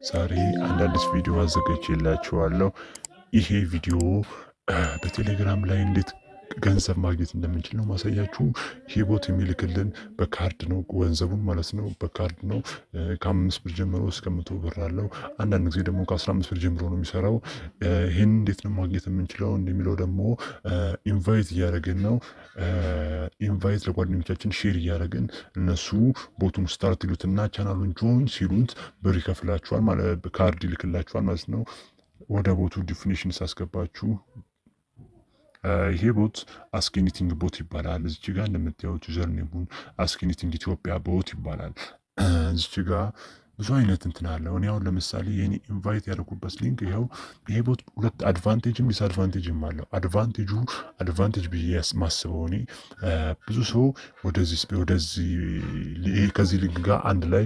ዛሬ አንድ አዲስ ቪዲዮ አዘጋጅቼላችኋለሁ። ይሄ ቪዲዮ በቴሌግራም ላይ እንዴት ገንዘብ ማግኘት እንደምንችል ነው ማሳያችሁ። ይሄ ቦት የሚልክልን በካርድ ነው፣ ገንዘቡን ማለት ነው በካርድ ነው። ከ5 ብር ጀምሮ እስከ 100 ብር አለው። አንዳንድ ጊዜ ደግሞ ከ15 ብር ጀምሮ ነው የሚሰራው። ይህን እንዴት ነው ማግኘት የምንችለው እንደሚለው ደግሞ ኢንቫይት እያደረግን ነው። ኢንቫይት ለጓደኞቻችን ሼር እያደረግን እነሱ ቦቱን ስታርት ይሉትና ቻናሉን ጆይን ሲሉት ብር ይከፍላችኋል ማለት ካርድ ይልክላችኋል ማለት ነው። ወደ ቦቱ ዲፊኒሽን ሳስገባችሁ ይሄ ቦት አስኬኒቲንግ ቦት ይባላል። እዚች ጋር እንደምታዩት ዩዘር ኔሙን አስኬኒቲንግ ኢትዮጵያ ቦት ይባላል። እዚች ጋር ብዙ አይነት እንትን አለው። እኔ አሁን ለምሳሌ የኔ ኢንቫይት ያደረጉበት ሊንክ ይኸው። ይሄ ቦት ሁለት አድቫንቴጅም ዲስአድቫንቴጅም አለው። አድቫንቴጅ ብዬ ማስበው እኔ ብዙ ሰው ከዚህ ሊንክ ጋር አንድ ላይ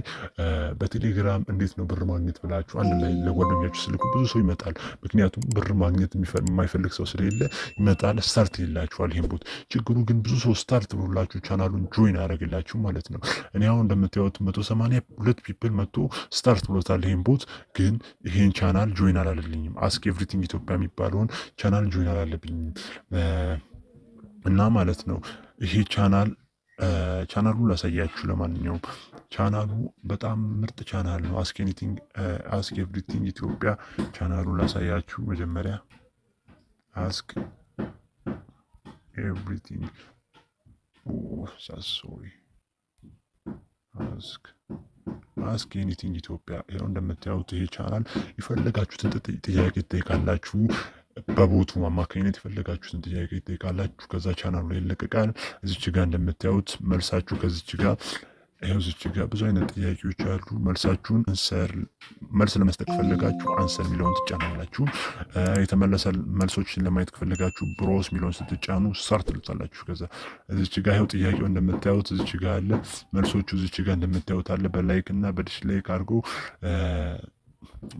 በቴሌግራም እንዴት ነው ብር ማግኘት ብላችሁ አንድ ላይ ለጓደኛችሁ ስልኩ ብዙ ሰው ይመጣል። ምክንያቱም ብር ማግኘት የማይፈልግ ሰው ስለሌለ ይመጣል፣ ስታርት ይላችኋል ይሄን ቦት። ችግሩ ግን ብዙ ሰው ስታርት ብሎላችሁ ቻናሉን ጆይን ያደረግላችሁ ማለት ነው። እኔ አሁን እንደምታዩት 182 ፒፕል መጥቶ ስታርት ብሎታል ይሄን ቦት። ግን ይሄን ቻናል ጆይን አላለልኝም። አስክ ኤቭሪቲንግ ኢትዮጵያ የሚባለውን ቻናል ጆይን አላለብኝም እና ማለት ነው ይሄ ቻናሉን ላሳያችሁ። ለማንኛውም ቻናሉ በጣም ምርጥ ቻናል ነው። አስክ ኤቭሪቲንግ ኢትዮጵያ ቻናሉን ላሳያችሁ። መጀመሪያ አስክ ኤቭሪቲንግ አስክ ኤኒቲንግ ኢትዮጵያ ይኸው እንደምታዩት ይሄ ቻናል የፈለጋችሁትን ጥያቄ ትጠይቃላችሁ። በቦቱ አማካኝነት የፈለጋችሁትን ጥያቄ ትጠይቃላችሁ። ከዛ ቻናሉ ላይ ይለቀቃል። እዚች ጋር እንደምታዩት መልሳችሁ ከዚች ጋር ይኸው እዚች ጋር ብዙ አይነት ጥያቄዎች አሉ። መልሳችሁን መልስ ለመስጠት ከፈለጋችሁ አንሰር የሚለውን ትጫናላችሁ። የተመለሰ መልሶችን ለማየት ከፈለጋችሁ ብሮስ የሚለውን ስትጫኑ ሰርት ትሉታላችሁ። ከዛ እዚች ጋር ይኸው ጥያቄው እንደምታዩት እዚች ጋር አለ። መልሶቹ እዚች ጋር እንደምታዩት አለ። በላይክ እና በዲስላይክ አድርገው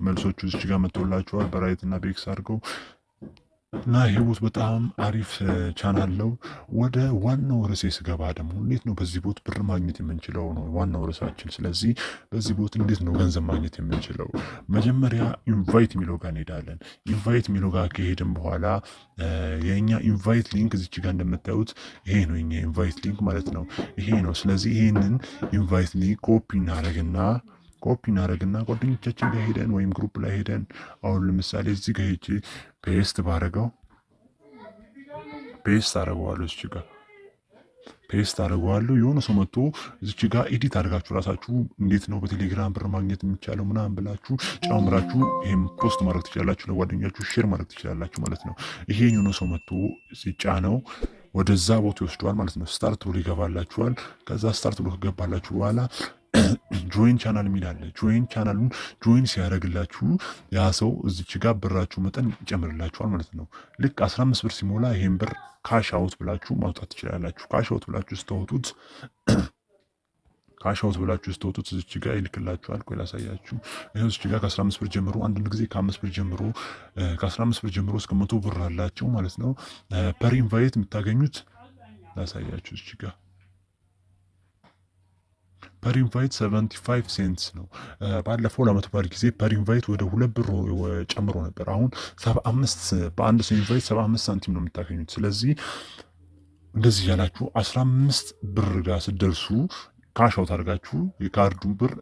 መልሶቹ እዚች ጋር መጥቶላችኋል። በራይት እና በኤክስ አድርገው እና ይሄ ቦት በጣም አሪፍ ቻናል ነው። ወደ ዋናው ርዕሴ ስገባ ደግሞ እንዴት ነው በዚህ ቦት ብር ማግኘት የምንችለው ነው ዋናው ርዕሳችን። ስለዚህ በዚህ ቦት እንዴት ነው ገንዘብ ማግኘት የምንችለው? መጀመሪያ ኢንቫይት የሚለው ጋር እንሄዳለን። ኢንቫይት የሚለው ጋር ከሄድን በኋላ የኛ ኢንቫይት ሊንክ እዚች ጋር እንደምታዩት ይሄ ነው የኛ ኢንቫይት ሊንክ ማለት ነው። ይሄ ነው። ስለዚህ ይሄንን ኢንቫይት ሊንክ ኮፒ እናደርግና ጓደኞቻችን ጋር ሄደን ወይም ግሩፕ ላይ ሄደን አሁን ለምሳሌ እዚህ ጋር ሄጄ ፔስት አደርገዋለሁ። እዚህ ጋር ፔስት አደርገዋለሁ። የሆነ ሰው መጥቶ እዚች ጋር ኤዲት አድርጋችሁ ራሳችሁ እንዴት ነው በቴሌግራም ብር ማግኘት የሚቻለው ምናምን ብላችሁ ጨምራችሁ ይሄም ፖስት ማድረግ ትችላላችሁ። ለጓደኛችሁ ሼር ማድረግ ትችላላችሁ ማለት ነው። ይሄ የሆነ ሰው መጥቶ ሲጫነው ወደዛ ቦታ ይወስደዋል ማለት ነው። ስታርት ብሎ ይገባላችኋል። ከዛ ስታርት ብሎ ከገባላችሁ በኋላ ጆይን ቻናል የሚል አለ። ቻናሉን ጆይን ሲያደርግላችሁ ያ ሰው እዚች ጋር ብራችሁ መጠን ይጨምርላችኋል ማለት ነው። ልክ 15 ብር ሲሞላ ይሄን ብር ካሽ አውት ብላችሁ ማውጣት ትችላላችሁ። ካሽ አውት ብላችሁ ስትወጡት እዚች ጋር ይልክላችኋል። ቆይ ላሳያችሁ። ይሄው እዚች ጋር ከ15 ብር ጀምሮ አንዳንድ ጊዜ ከ5 ብር ጀምሮ ከ15 ብር ጀምሮ እስከ 100 ብር አላቸው ማለት ነው። ፐር ኢንቫይት የምታገኙት ላሳያችሁ። እዚች ጋር ፐር ኢንቫይት 75 ሴንትስ ነው። ባለፈው ለመቶ በዓል ጊዜ ፐር ኢንቫይት ወደ 2 ብር ጨምሮ ነበር። አሁን 75 በአንድ ሰው ኢንቫይት 75 ሳንቲም ነው የምታገኙት። ስለዚህ እንደዚህ ያላችሁ 15 ብር ጋር ስትደርሱ ካሽ አውት አድርጋችሁ የካርዱን ብር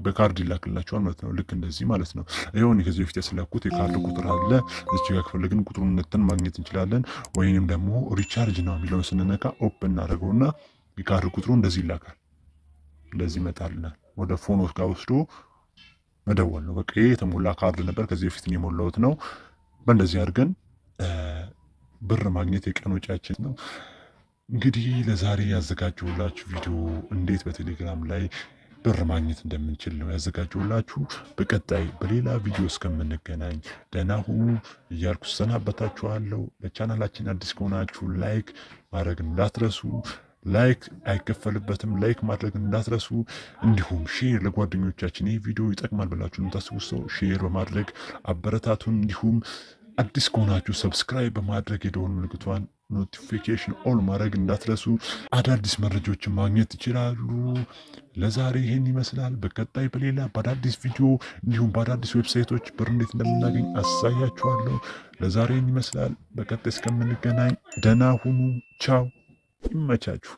በካርድ ይላክላችኋል ማለት ነው። ልክ እንደዚህ ማለት ነው። ይሁን ከዚህ በፊት ያስላኩት የካርድ ቁጥር አለ። እዚህ ጋር ከፈለግን ቁጥሩን ነጥተን ማግኘት እንችላለን። ወይንም ደግሞ ሪቻርጅ ነው የሚለውን ስንነካ ኦፕን እናደርገውና የካርድ ቁጥሩ እንደዚህ ይላካል። እንደዚህ ይመጣልናል። ወደ ፎኖስ ጋር ወስዶ መደወል ነው። በቃ ይሄ የተሞላ ካርድ ነበር፣ ከዚህ በፊት የሞላሁት ነው። በእንደዚህ አድርገን ብር ማግኘት የቀን ወጪያችን ነው። እንግዲህ ለዛሬ ያዘጋጀሁላችሁ ቪዲዮ እንዴት በቴሌግራም ላይ ብር ማግኘት እንደምንችል ነው ያዘጋጀሁላችሁ። በቀጣይ በሌላ ቪዲዮ እስከምንገናኝ ደህና ሁኑ እያልኩ ሰናበታችኋለሁ። ለቻናላችን አዲስ ከሆናችሁ ላይክ ማድረግ እንዳትረሱ። ላይክ አይከፈልበትም። ላይክ ማድረግ እንዳትረሱ። እንዲሁም ሼር ለጓደኞቻችን ይህ ቪዲዮ ይጠቅማል ብላችሁ የምታስቡት ሰው ሼር በማድረግ አበረታቱን። እንዲሁም አዲስ ከሆናችሁ ሰብስክራይብ በማድረግ የደወል ምልክቷን ኖቲፊኬሽን ኦል ማድረግ እንዳትረሱ። አዳዲስ መረጃዎችን ማግኘት ይችላሉ። ለዛሬ ይህን ይመስላል። በቀጣይ በሌላ በአዳዲስ ቪዲዮ እንዲሁም በአዳዲስ ዌብሳይቶች ብር እንዴት እንደምናገኝ አሳያችኋለሁ። ለዛሬ ይህን ይመስላል። በቀጣይ እስከምንገናኝ ደህና ሁኑ። ቻው፣ ይመቻችሁ።